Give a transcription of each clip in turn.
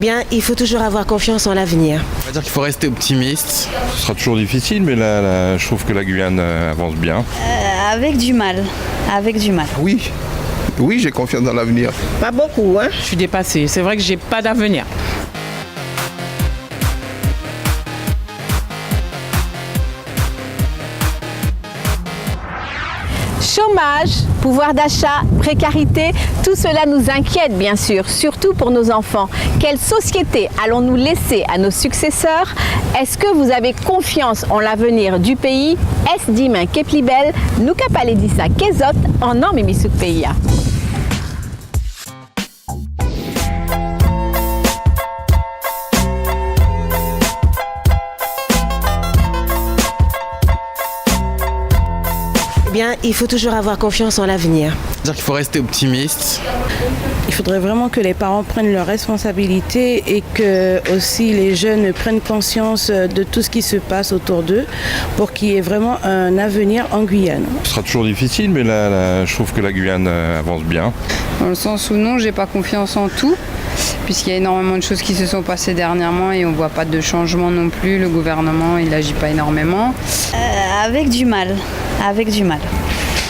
Bien, il faut toujours avoir confiance en l'avenir. On va dire qu'il faut rester optimiste. Ce sera toujours difficile, mais là, je trouve que la Guyane avance bien. Avec du mal, avec du mal. Oui, j'ai confiance dans l'avenir. Pas beaucoup, hein. Je suis dépassée. C'est vrai que j'ai pas d'avenir. Chômage, pouvoir d'achat, précarité, tout cela nous inquiète bien sûr, surtout pour nos enfants. Quelle société allons-nous laisser à nos successeurs? Est-ce que vous avez confiance en l'avenir du pays? Est-ce dimain keplibel, nous kapaledissa kezot en nom mimisuk pays? Bien, il faut toujours avoir confiance en l'avenir. On va dire qu'il faut rester optimiste. Il faudrait vraiment que les parents prennent leurs responsabilités et que aussi les jeunes prennent conscience de tout ce qui se passe autour d'eux pour qu'il y ait vraiment un avenir en Guyane. Ce sera toujours difficile, mais là, je trouve que la Guyane avance bien. Dans le sens où non, j'ai pas confiance en tout, puisqu'il y a énormément de choses qui se sont passées dernièrement et on voit pas de changement non plus. Le gouvernement, il agit pas énormément. Avec du mal, avec du mal.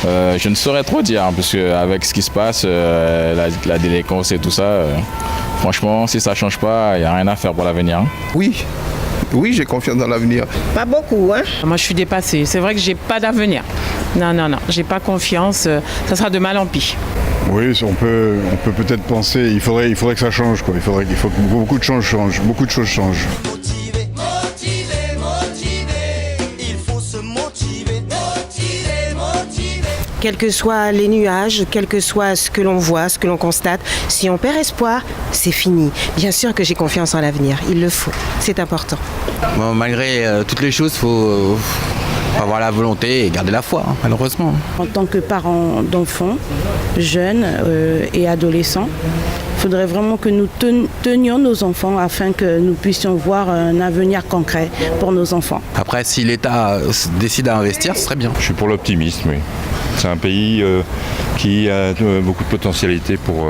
Je ne saurais trop dire, parce qu'avec ce qui se passe, la délinquance et tout ça, franchement, si ça ne change pas, il n'y a rien à faire pour l'avenir. Oui, j'ai confiance dans l'avenir. Pas beaucoup, hein. Moi, je suis dépassée. C'est vrai que j'ai pas d'avenir. Non, j'ai pas confiance. Ça sera de mal en pis. Oui, on peut peut-être penser, il faudrait que ça change, quoi. Il faut que beaucoup de choses changent. Quels que soient les nuages, quel que soit ce que l'on voit, ce que l'on constate, si on perd espoir, c'est fini. Bien sûr que j'ai confiance en l'avenir, il le faut, c'est important. Bon, malgré toutes les choses, il faut avoir la volonté et garder la foi, malheureusement. En tant que parents d'enfants, jeunes et adolescents, il faudrait vraiment que nous tenions nos enfants afin que nous puissions voir un avenir concret pour nos enfants. Après, si l'État décide à investir, ce serait bien. Je suis pour l'optimisme, oui. C'est un pays qui a beaucoup de potentialité pour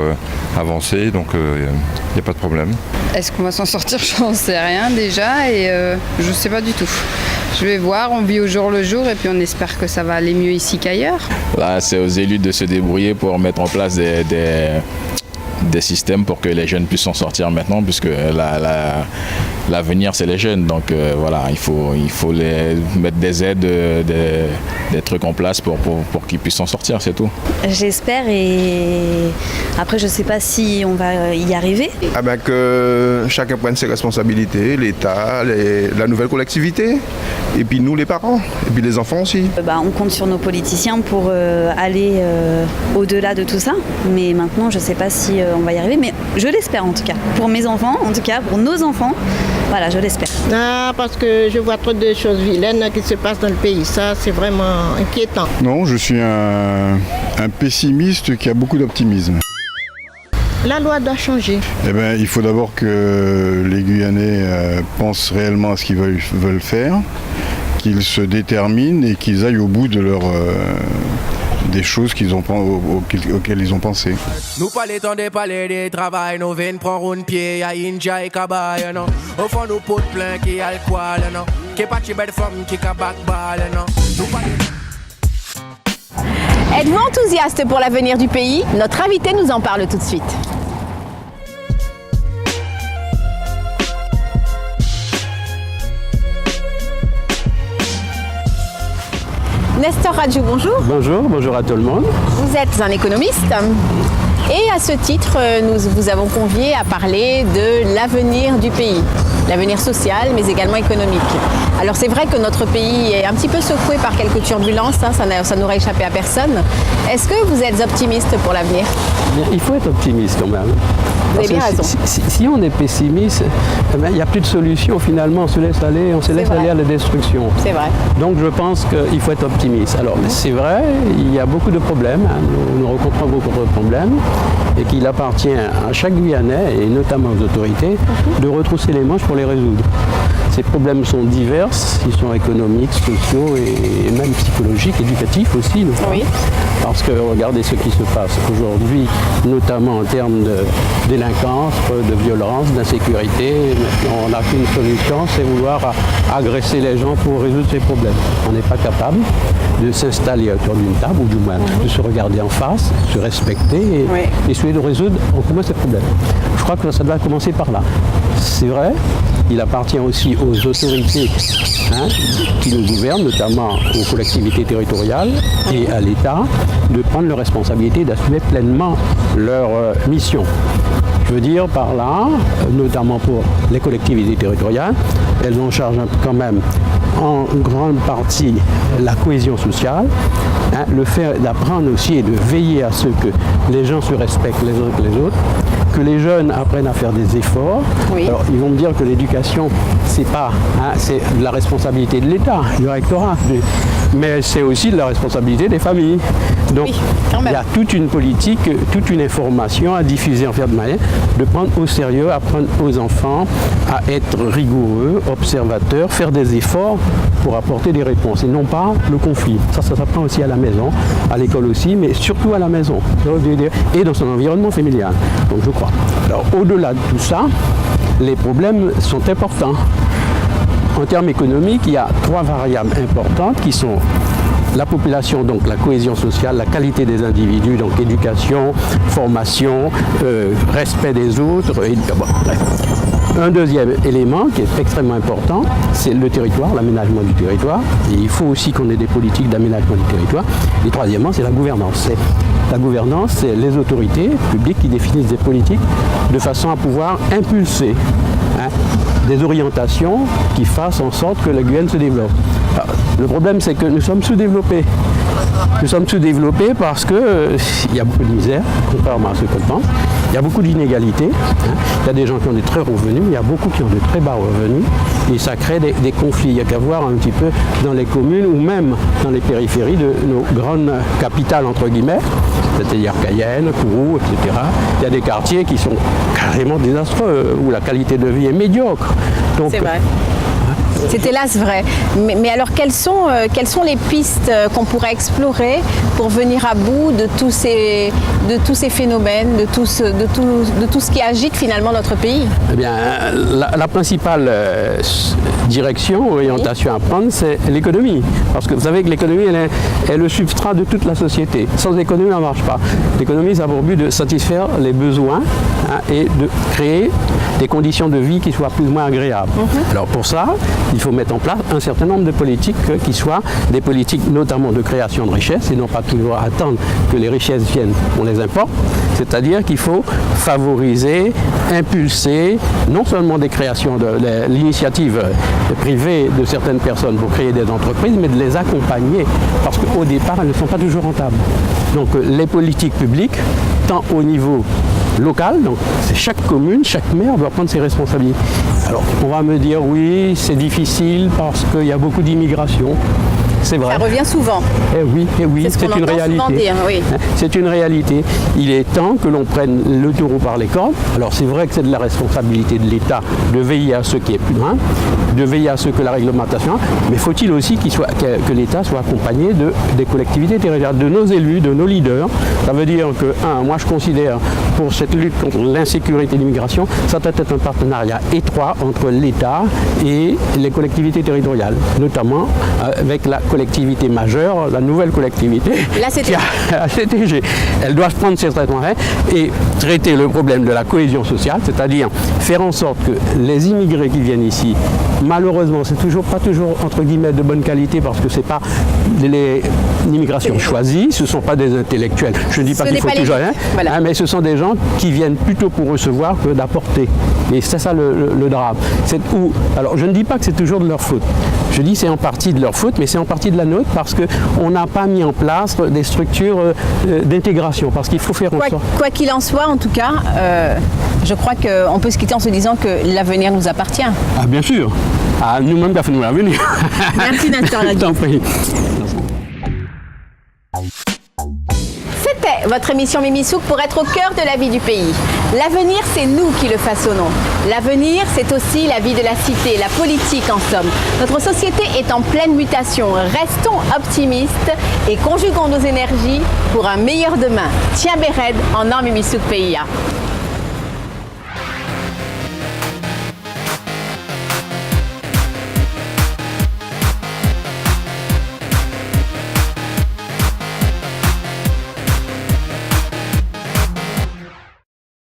avancer, donc il n'y a pas de problème. Est-ce qu'on va s'en sortir? J'en sais rien déjà et je sais pas du tout. Je vais voir, on vit au jour le jour et puis on espère que ça va aller mieux ici qu'ailleurs. Là, c'est aux élus de se débrouiller pour mettre en place des systèmes pour que les jeunes puissent s'en sortir maintenant, puisque l'avenir c'est les jeunes, donc voilà, il faut les mettre des aides, des trucs en place pour qu'ils puissent s'en sortir, c'est tout. J'espère et après je sais pas si on va y arriver. Que chacun prenne ses responsabilités, l'État, la nouvelle collectivité, et puis nous les parents, et puis les enfants aussi. On compte sur nos politiciens pour aller au-delà de tout ça, mais maintenant je sais pas si on va y arriver, mais je l'espère en tout cas. Pour mes enfants, en tout cas pour nos enfants, voilà, je l'espère. Non, parce que je vois trop de choses vilaines qui se passent dans le pays. Ça, c'est vraiment inquiétant. Non, je suis un pessimiste qui a beaucoup d'optimisme. La loi doit changer. Il faut d'abord que les Guyanais pensent réellement à ce qu'ils veulent faire, qu'ils se déterminent et qu'ils aillent au bout de des choses auxquelles ils ont pensé. Nous parlons de parler de travail, nous venons prendre un pied à India et Kabaya, non. Au fond, nous potes plein qui a alcool, non. Qui pas de belle femme qui a backball, non. Êtes-vous enthousiaste pour l'avenir du pays? Notre invité nous en parle tout de suite. Nestor Radjou, bonjour. Bonjour à tout le monde. Vous êtes un économiste et à ce titre, nous vous avons convié à parler de l'avenir du pays, l'avenir social mais également économique. Alors c'est vrai que notre pays est un petit peu secoué par quelques turbulences, ça n'aurait échappé à personne. Est-ce que vous êtes optimiste pour l'avenir? Il faut être optimiste quand même. Vous avez bien raison. Si on est pessimiste, il n'y a plus de solution finalement, on se laisse aller à la destruction. C'est vrai. Donc je pense qu'il faut être optimiste. Alors c'est vrai, il y a beaucoup de problèmes, nous rencontrons beaucoup de problèmes et qu'il appartient à chaque Guyanais et notamment aux autorités de retrousser les manches pour les résoudre. Ces problèmes sont divers, ils sont économiques, sociaux et même psychologiques, éducatifs aussi. Oui. Parce que regardez ce qui se passe aujourd'hui, notamment en termes de délinquance, de violence, d'insécurité. On n'a qu'une solution, c'est vouloir agresser les gens pour résoudre ces problèmes. On n'est pas capable de s'installer autour d'une table, ou du moins de se regarder en face, se respecter et essayer de résoudre en commun ces problèmes. Je crois que ça doit commencer par là. C'est vrai, il appartient aussi aux autorités qui nous gouvernent, notamment aux collectivités territoriales et à l'État, de prendre leurs responsabilités, d'assumer pleinement leur mission. Je veux dire par là, notamment pour les collectivités territoriales, elles ont en charge quand même en grande partie la cohésion sociale, le fait d'apprendre aussi et de veiller à ce que les gens se respectent les uns que les autres, que les jeunes apprennent à faire des efforts. Oui. Alors, ils vont me dire que l'éducation, c'est pas, c'est de la responsabilité de l'État, du rectorat, mais c'est aussi de la responsabilité des familles. Donc, il y a toute une politique, toute une information à diffuser en faire de manière de prendre au sérieux, apprendre aux enfants à être rigoureux, observateurs, faire des efforts pour apporter des réponses et non pas le conflit. Ça s'apprend aussi à la maison, à l'école aussi, mais surtout à la maison et dans son environnement familial. Donc je crois. Alors au-delà de tout ça, les problèmes sont importants. En termes économiques, il y a 3 variables importantes qui sont la population, donc la cohésion sociale, la qualité des individus, donc éducation, formation, respect des autres. Bref. Un deuxième élément qui est extrêmement important, c'est le territoire, l'aménagement du territoire. Et il faut aussi qu'on ait des politiques d'aménagement du territoire. Et troisièmement, c'est la gouvernance. La gouvernance, c'est les autorités publiques qui définissent des politiques de façon à pouvoir impulser des orientations qui fassent en sorte que la Guyane se développe. Alors, le problème, c'est que nous sommes sous-développés. Nous sommes sous-développés parce qu'il y a beaucoup de misère, contrairement à ce qu'on pense. Il y a beaucoup d'inégalités. Il y a des gens qui ont des très hauts revenus, il y a beaucoup qui ont de très bas revenus. Et ça crée des conflits. Il y a qu'à voir un petit peu dans les communes ou même dans les périphéries de nos grandes capitales, entre guillemets, c'est-à-dire Cayenne, Kourou, etc. Il y a des quartiers qui sont carrément désastreux, où la qualité de vie est médiocre. Donc, c'est vrai. C'est hélas vrai. Mais alors, quelles sont les pistes qu'on pourrait explorer pour venir à bout de tous ces phénomènes, de tout ce qui agite finalement notre pays? Eh bien, la principale direction, orientation à prendre, c'est l'économie. Parce que vous savez que l'économie, elle est le substrat de toute la société. Sans économie, ça ne marche pas. L'économie, ça a pour but de satisfaire les besoins et de créer des conditions de vie qui soient plus ou moins agréables. Alors pour ça, il faut mettre en place un certain nombre de politiques qui soient des politiques notamment de création de richesses et non pas toujours attendre que les richesses viennent, on les importe. C'est-à-dire qu'il faut favoriser, impulser non seulement des créations de l'initiative privée de certaines personnes pour créer des entreprises, mais de les accompagner parce qu'au départ, elles ne sont pas toujours rentables. Donc les politiques publiques, tant au niveau local, donc c'est chaque commune, chaque maire doit prendre ses responsabilités. Alors on va me dire oui, c'est difficile parce qu'il y a beaucoup d'immigration. C'est vrai. Ça revient souvent. Eh oui, c'est une réalité. Dire, oui. C'est une réalité. Il est temps que l'on prenne le taureau par les cornes. Alors c'est vrai que c'est de la responsabilité de l'État de veiller à ce qui est plus loin, de veiller à ce que la réglementation, mais faut-il aussi que l'État soit accompagné des collectivités territoriales, de nos élus, de nos leaders. Ça veut dire que, moi je considère pour cette lutte contre l'insécurité et l'immigration, ça doit être un partenariat étroit entre l'État et les collectivités territoriales, notamment avec la collectivité majeure, la nouvelle collectivité, la CTG. Elle doit prendre ses traitements et traiter le problème de la cohésion sociale, c'est-à-dire faire en sorte que les immigrés qui viennent ici, malheureusement, c'est pas toujours entre guillemets de bonne qualité parce que c'est pas l'immigration choisie, ce ne sont pas des intellectuels. Je ne dis pas qu'il faut toujours rien, mais ce sont des gens qui viennent plutôt pour recevoir que d'apporter. Et c'est ça le drame. Alors je ne dis pas que c'est toujours de leur faute. Je dis c'est en partie de leur faute, mais c'est en partie de la nôtre parce qu'on n'a pas mis en place des structures d'intégration, parce qu'il faut faire en sorte. Quoi qu'il en soit, en tout cas, je crois qu'on peut se quitter en se disant que l'avenir nous appartient. Ah bien sûr, nous-mêmes nous l'avenir. Merci Nathan. Je t'en prie. C'était votre émission Mimi Souk pour être au cœur de la vie du pays. L'avenir, c'est nous qui le façonnons. L'avenir, c'est aussi la vie de la cité, la politique en somme. Notre société est en pleine mutation. Restons optimistes et conjuguons nos énergies pour un meilleur demain. Tiens Béred en Mimi Souk PIA.